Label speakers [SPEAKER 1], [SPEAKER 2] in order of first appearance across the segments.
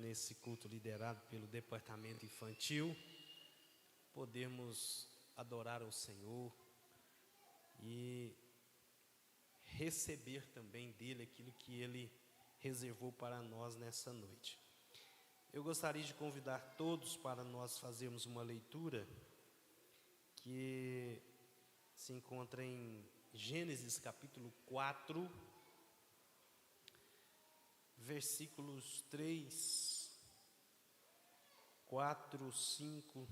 [SPEAKER 1] nesse culto liderado pelo departamento infantil, podermos adorar ao Senhor e receber também dele aquilo que ele reservou para nós nessa noite. Eu gostaria de convidar todos para nós fazermos uma leitura que se encontra em Gênesis capítulo 4, versículos 3, 4, 5,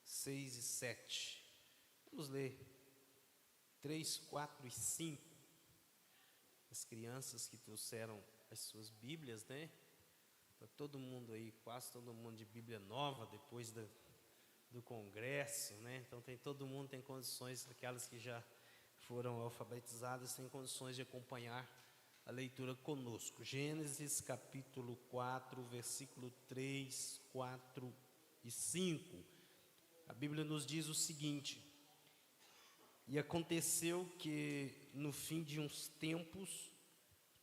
[SPEAKER 1] 6 e 7. Vamos ler 3, 4 e 5. As crianças que trouxeram as suas Bíblias, né? Está todo mundo aí, quase todo mundo de Bíblia nova depois do congresso, né? Então todo mundo tem condições, aquelas que já foram alfabetizadas têm condições de acompanhar a leitura conosco. Gênesis capítulo 4, versículo 3, 4 e 5. A Bíblia nos diz o seguinte: e aconteceu que no fim de uns tempos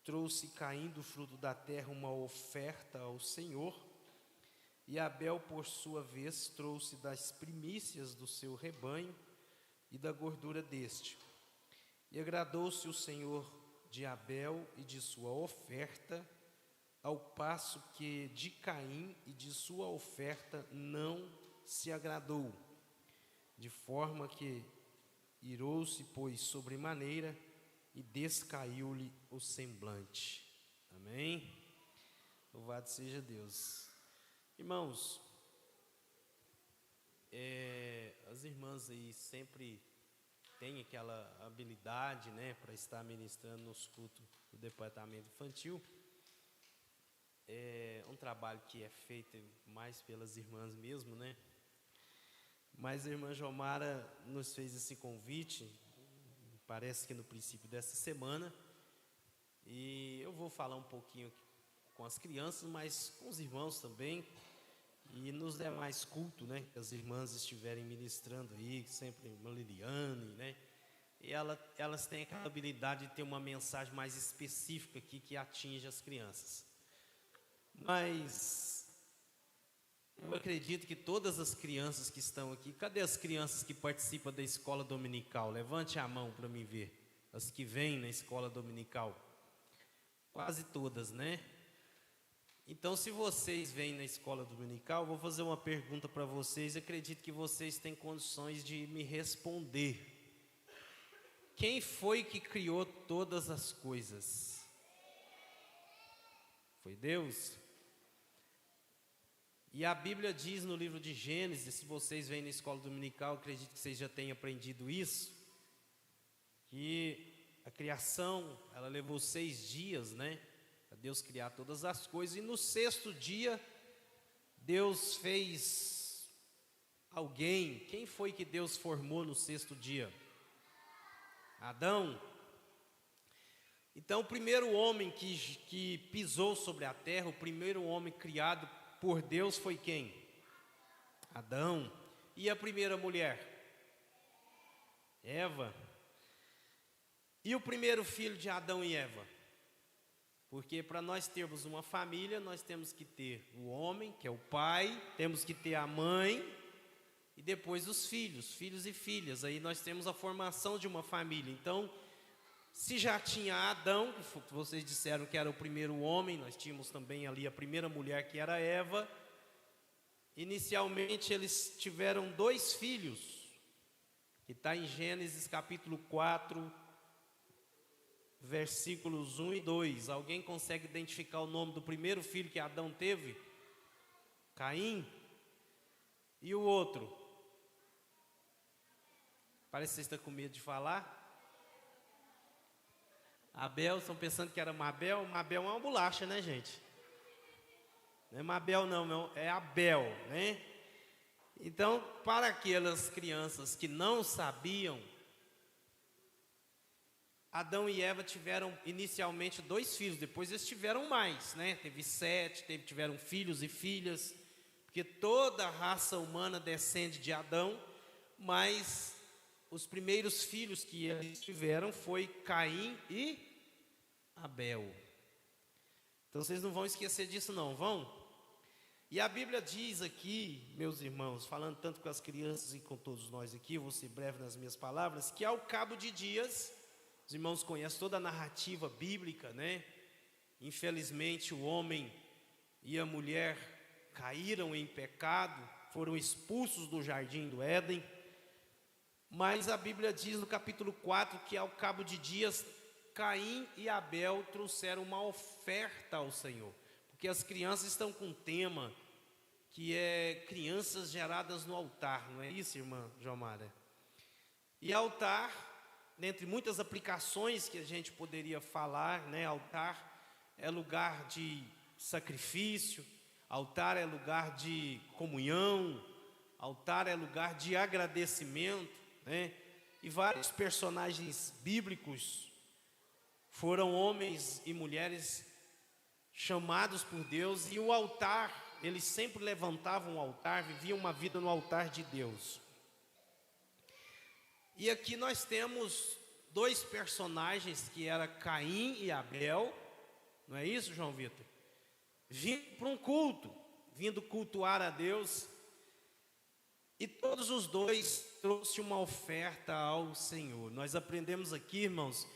[SPEAKER 1] trouxe Caim do fruto da terra uma oferta ao Senhor, e Abel, por sua vez, trouxe das primícias do seu rebanho e da gordura deste. E agradou-se o Senhor de Abel e de sua oferta, ao passo que de Caim e de sua oferta não se agradou, de forma que irou-se, pois, sobremaneira, e descaiu-lhe o semblante. Amém? Louvado seja Deus. Irmãos, as irmãs aí sempre têm aquela habilidade, né, para estar ministrando nos cultos do departamento infantil. É um trabalho que é feito mais pelas irmãs mesmo, né? Mas a irmã Jomara nos fez esse convite, parece que no princípio dessa semana, e eu vou falar um pouquinho com as crianças, mas com os irmãos também, e nos demais cultos, né, que as irmãs estiverem ministrando aí, sempre a irmã Liliane, né, e elas têm aquela habilidade de ter uma mensagem mais específica aqui que atinge as crianças. Mas eu acredito que todas as crianças que estão aqui, cadê as crianças que participam da escola dominical? Levante a mão para mim ver. As que vêm na escola dominical. Quase todas, né? Então, se vocês vêm na escola dominical, vou fazer uma pergunta para vocês. Acredito que vocês têm condições de me responder. Quem foi que criou todas as coisas? Foi Deus? E a Bíblia diz no livro de Gênesis, se vocês vêm na escola dominical, acredito que vocês já tenham aprendido isso, que a criação, ela levou 6 dias, né, para Deus criar todas as coisas, e no 6º dia, Deus fez alguém. Quem foi que Deus formou no 6º dia? Adão. Então, o primeiro homem que pisou sobre a terra, o primeiro homem criado por Deus foi quem? Adão. E a primeira mulher? Eva. E o primeiro filho de Adão e Eva? Porque para nós termos uma família, nós temos que ter o homem, que é o pai, temos que ter a mãe, e depois os filhos e filhas. Aí nós temos a formação de uma família. Então, se já tinha Adão, que vocês disseram que era o primeiro homem, nós tínhamos também ali a primeira mulher, que era Eva. Inicialmente eles tiveram 2 filhos, que está em Gênesis capítulo 4, versículos 1 e 2. Alguém consegue identificar o nome do primeiro filho que Adão teve? Caim. E o outro? Parece que você está com medo de falar. Abel, estão pensando que era Mabel? Mabel é uma bolacha, né, gente? Não é Mabel não, é Abel, né? Então, para aquelas crianças que não sabiam, Adão e Eva tiveram inicialmente 2 filhos, depois eles tiveram mais, né? Teve 7, tiveram filhos e filhas, porque toda a raça humana descende de Adão, mas os primeiros filhos que eles tiveram foi Caim e Abel. Então vocês não vão esquecer disso não, vão? E a Bíblia diz aqui, meus irmãos, falando tanto com as crianças e com todos nós aqui, eu vou ser breve nas minhas palavras, que ao cabo de dias, os irmãos conhecem toda a narrativa bíblica, né? Infelizmente o homem e a mulher caíram em pecado, foram expulsos do jardim do Éden, mas a Bíblia diz no capítulo 4 que ao cabo de dias, Caim e Abel trouxeram uma oferta ao Senhor, porque as crianças estão com um tema que é crianças geradas no altar, não é isso, irmã Jomara? E altar, dentre muitas aplicações que a gente poderia falar, né? Altar é lugar de sacrifício, altar é lugar de comunhão, altar é lugar de agradecimento, né? E vários personagens bíblicos foram homens e mulheres chamados por Deus, e o altar, eles sempre levantavam o altar, viviam uma vida no altar de Deus. E aqui nós temos dois personagens que era Caim e Abel, não é isso, João Vitor? Vindo para um culto, vindo cultuar a Deus, e todos os dois trouxeram uma oferta ao Senhor. Nós aprendemos aqui, irmãos,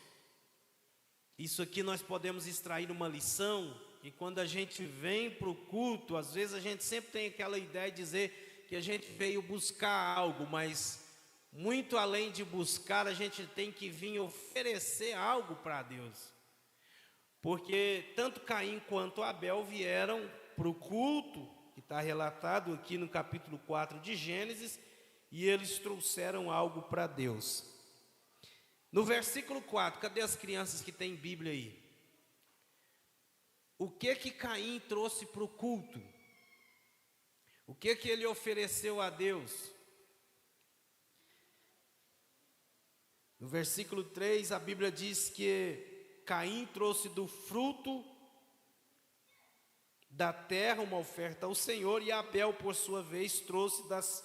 [SPEAKER 1] isso aqui nós podemos extrair uma lição, e quando a gente vem para o culto, às vezes a gente sempre tem aquela ideia de dizer que a gente veio buscar algo, mas muito além de buscar, a gente tem que vir oferecer algo para Deus. Porque tanto Caim quanto Abel vieram para o culto, que está relatado aqui no capítulo 4 de Gênesis, e eles trouxeram algo para Deus. No versículo 4, cadê as crianças que têm Bíblia aí? O que Caim trouxe para o culto? O que ele ofereceu a Deus? No versículo 3, a Bíblia diz que Caim trouxe do fruto da terra uma oferta ao Senhor, e Abel, por sua vez, trouxe das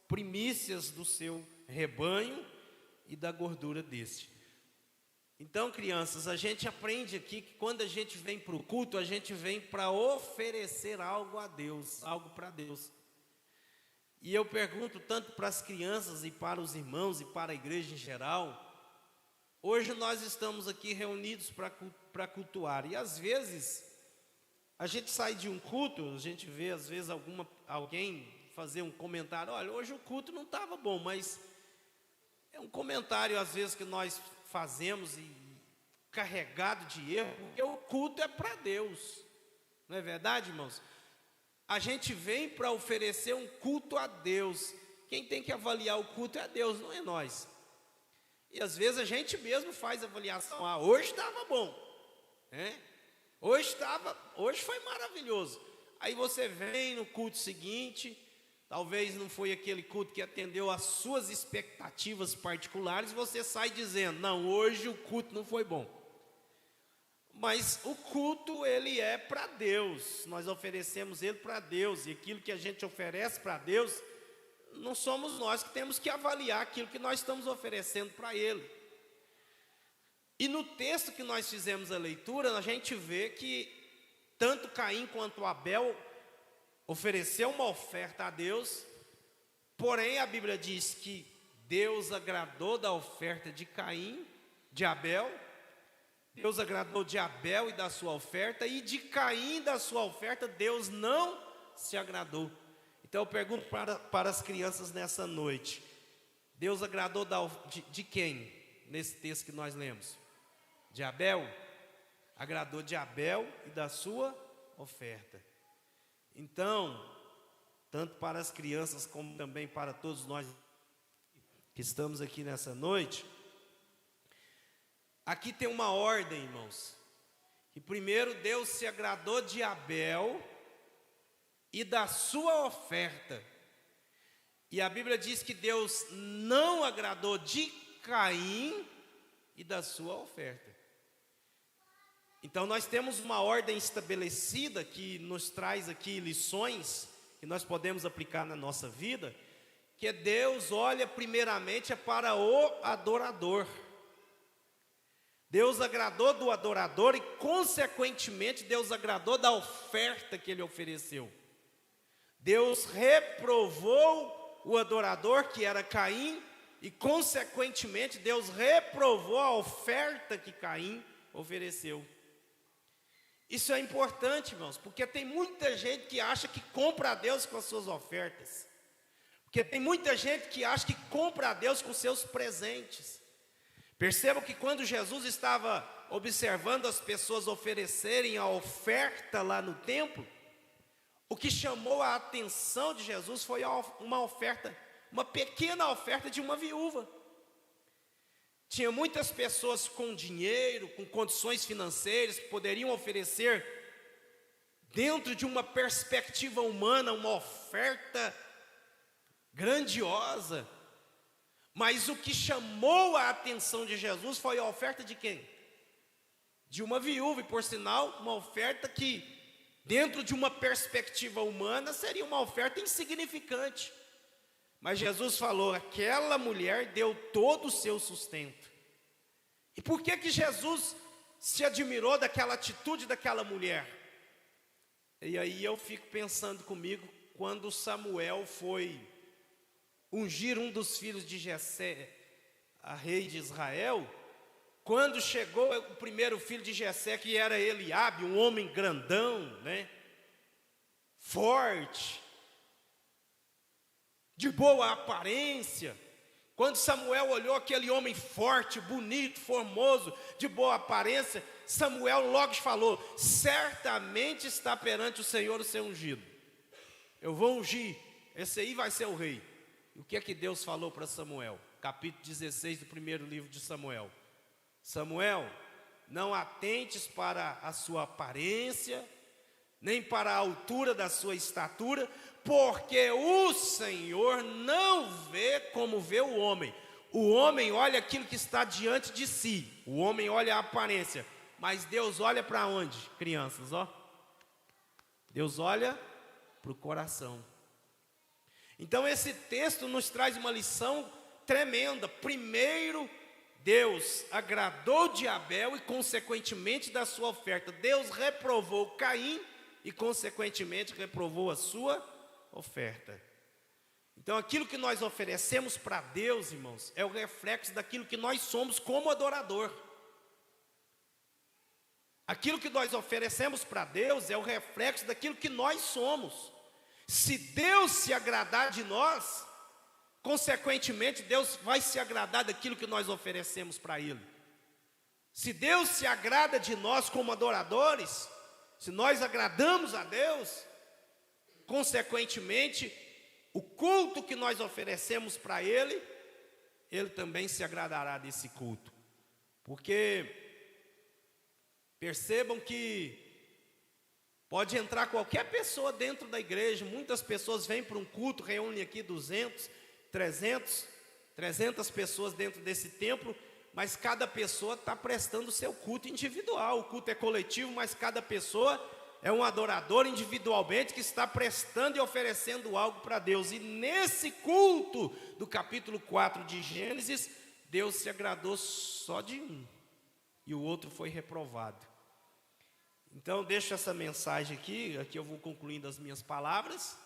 [SPEAKER 1] primícias do seu rebanho e da gordura deste. Então, crianças, a gente aprende aqui que quando a gente vem para o culto, a gente vem para oferecer algo a Deus, algo para Deus. E eu pergunto tanto para as crianças e para os irmãos e para a igreja em geral, hoje nós estamos aqui reunidos para cultuar, e às vezes a gente sai de um culto, a gente vê às vezes alguém fazer um comentário, olha, hoje o culto não estava bom, mas é um comentário às vezes que nós fazemos e carregado de erro, porque o culto é para Deus, não é verdade, irmãos? A gente vem para oferecer um culto a Deus. Quem tem que avaliar o culto é Deus, não é nós. E às vezes a gente mesmo faz avaliação, hoje estava bom, né? Hoje foi maravilhoso. Aí você vem no culto seguinte, talvez não foi aquele culto que atendeu às suas expectativas particulares, você sai dizendo, não, hoje o culto não foi bom. Mas o culto, ele é para Deus, nós oferecemos ele para Deus, e aquilo que a gente oferece para Deus, não somos nós que temos que avaliar aquilo que nós estamos oferecendo para Ele. E no texto que nós fizemos a leitura, a gente vê que tanto Caim quanto Abel ofereceu uma oferta a Deus, porém a Bíblia diz que Deus agradou da oferta de Caim, de Abel, Deus agradou de Abel e da sua oferta, e de Caim e da sua oferta Deus não se agradou. Então eu pergunto para as crianças nessa noite, Deus agradou de quem? Nesse texto que nós lemos? De Abel? Agradou de Abel e da sua oferta. Então, tanto para as crianças como também para todos nós que estamos aqui nessa noite, aqui tem uma ordem, irmãos, que primeiro Deus se agradou de Abel e da sua oferta, e a Bíblia diz que Deus não agradou de Caim e da sua oferta. Então nós temos uma ordem estabelecida que nos traz aqui lições que nós podemos aplicar na nossa vida, que Deus olha primeiramente para o adorador. Deus agradou do adorador e, consequentemente, Deus agradou da oferta que ele ofereceu. Deus reprovou o adorador, que era Caim, e, consequentemente, Deus reprovou a oferta que Caim ofereceu. Isso é importante, irmãos, porque tem muita gente que acha que compra a Deus com as suas ofertas. Porque tem muita gente que acha que compra a Deus com seus presentes. Percebam que quando Jesus estava observando as pessoas oferecerem a oferta lá no templo, o que chamou a atenção de Jesus foi uma oferta, uma pequena oferta de uma viúva. Tinha muitas pessoas com dinheiro, com condições financeiras, que poderiam oferecer, dentro de uma perspectiva humana, uma oferta grandiosa. Mas o que chamou a atenção de Jesus foi a oferta de quem? De uma viúva, e por sinal, uma oferta que, dentro de uma perspectiva humana, seria uma oferta insignificante. Mas Jesus falou, aquela mulher deu todo o seu sustento. E por que Jesus se admirou daquela atitude daquela mulher? E aí eu fico pensando comigo, quando Samuel foi ungir um dos filhos de Jessé, a rei de Israel, quando chegou o primeiro filho de Jessé, que era Eliabe, um homem grandão, né? Forte, de boa aparência. Quando Samuel olhou aquele homem forte, bonito, formoso, de boa aparência, Samuel logo falou, certamente está perante o Senhor o seu ungido. Eu vou ungir, esse aí vai ser o rei. E o que é que Deus falou para Samuel? Capítulo 16 do primeiro livro de Samuel. Samuel, não atentes para a sua aparência, nem para a altura da sua estatura, porque o Senhor não vê como vê o homem. O homem olha aquilo que está diante de si, o homem olha a aparência, mas Deus olha para onde, crianças, ó? Deus olha para o coração. Então esse texto nos traz uma lição tremenda. Primeiro, Deus agradou de Abel e consequentemente da sua oferta. Deus reprovou Caim e consequentemente reprovou a sua oferta. Então aquilo que nós oferecemos para Deus, irmãos, é o reflexo daquilo que nós somos como adorador. Aquilo que nós oferecemos para Deus é o reflexo daquilo que nós somos. Se Deus se agradar de nós, consequentemente Deus vai se agradar daquilo que nós oferecemos para Ele. Se Deus se agrada de nós como adoradores, se nós agradamos a Deus, consequentemente, o culto que nós oferecemos para Ele, Ele também se agradará desse culto. Porque percebam que pode entrar qualquer pessoa dentro da igreja, muitas pessoas vêm para um culto, reúnem aqui 200, 300 pessoas dentro desse templo, mas cada pessoa está prestando o seu culto individual. O culto é coletivo, mas cada pessoa é um adorador individualmente que está prestando e oferecendo algo para Deus. E nesse culto do capítulo 4 de Gênesis, Deus se agradou só de um, e o outro foi reprovado. Então deixo essa mensagem aqui eu vou concluindo as minhas palavras,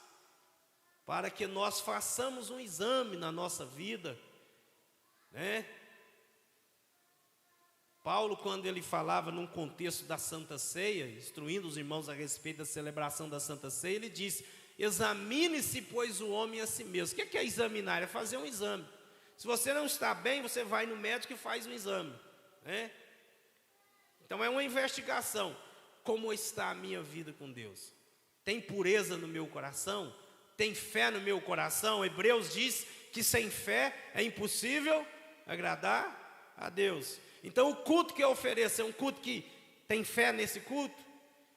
[SPEAKER 1] para que nós façamos um exame na nossa vida, né? Paulo, quando ele falava num contexto da Santa Ceia, instruindo os irmãos a respeito da celebração da Santa Ceia, ele diz, examine-se, pois, o homem a si mesmo. O que é examinar? É fazer um exame. Se você não está bem, você vai no médico e faz um exame, né? Então é uma investigação. Como está a minha vida com Deus? Tem pureza no meu coração? Tem fé no meu coração? Hebreus diz que sem fé é impossível agradar a Deus. Então o culto que eu ofereço é um culto que tem fé nesse culto?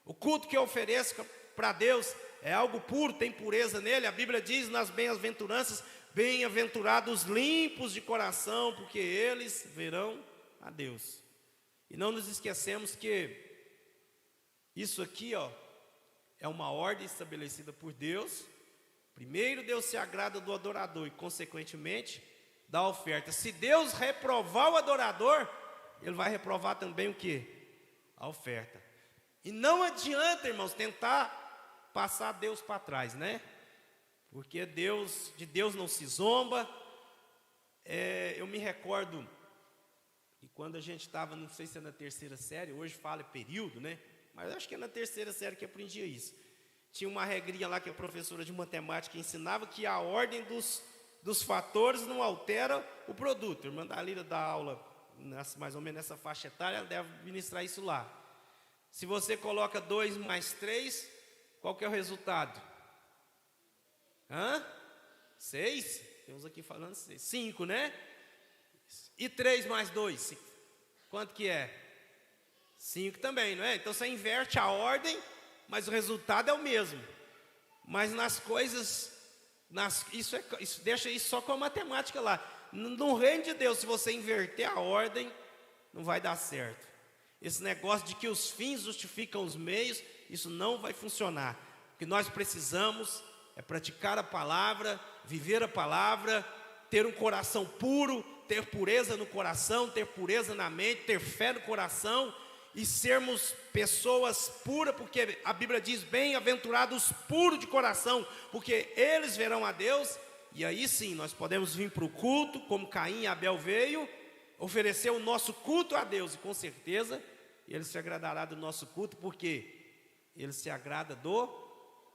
[SPEAKER 1] O culto que eu ofereço para Deus é algo puro, tem pureza nele? A Bíblia diz nas bem-aventuranças, bem-aventurados limpos de coração, porque eles verão a Deus. E não nos esquecemos que isso aqui, ó, é uma ordem estabelecida por Deus. Primeiro Deus se agrada do adorador e consequentemente da oferta. Se Deus reprovar o adorador, ele vai reprovar também o quê? A oferta. E não adianta, irmãos, tentar passar Deus para trás, né? Porque de Deus não se zomba. Eu me recordo que quando a gente estava, não sei se é na terceira série, hoje fala período, né? Mas acho que é na terceira série que aprendia isso. Tinha uma regrinha lá que a professora de matemática ensinava, que a ordem dos fatores não altera o produto. A irmã Dalila dá aula, mais ou menos nessa faixa etária, ela deve ministrar isso lá. Se você coloca 2 mais 3, qual que é o resultado? 6? Temos aqui falando 6. 5, né? E 3 mais 2? Quanto que é? 5 também, não é? Então você inverte a ordem, mas o resultado é o mesmo. Mas nas coisas, isso deixa isso só com a matemática lá. No reino de Deus, se você inverter a ordem, não vai dar certo. Esse negócio de que os fins justificam os meios, isso não vai funcionar. O que nós precisamos é praticar a palavra, viver a palavra, ter um coração puro, ter pureza no coração, ter pureza na mente, ter fé no coração e sermos pessoas puras, porque a Bíblia diz: bem-aventurados puros de coração, porque eles verão a Deus. E aí sim, nós podemos vir para o culto, como Caim e Abel veio, oferecer o nosso culto a Deus, e com certeza Ele se agradará do nosso culto, porque Ele se agrada do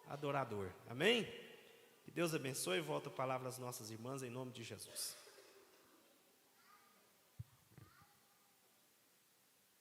[SPEAKER 1] adorador. Amém? Que Deus abençoe e volta a palavra às nossas irmãs, em nome de Jesus.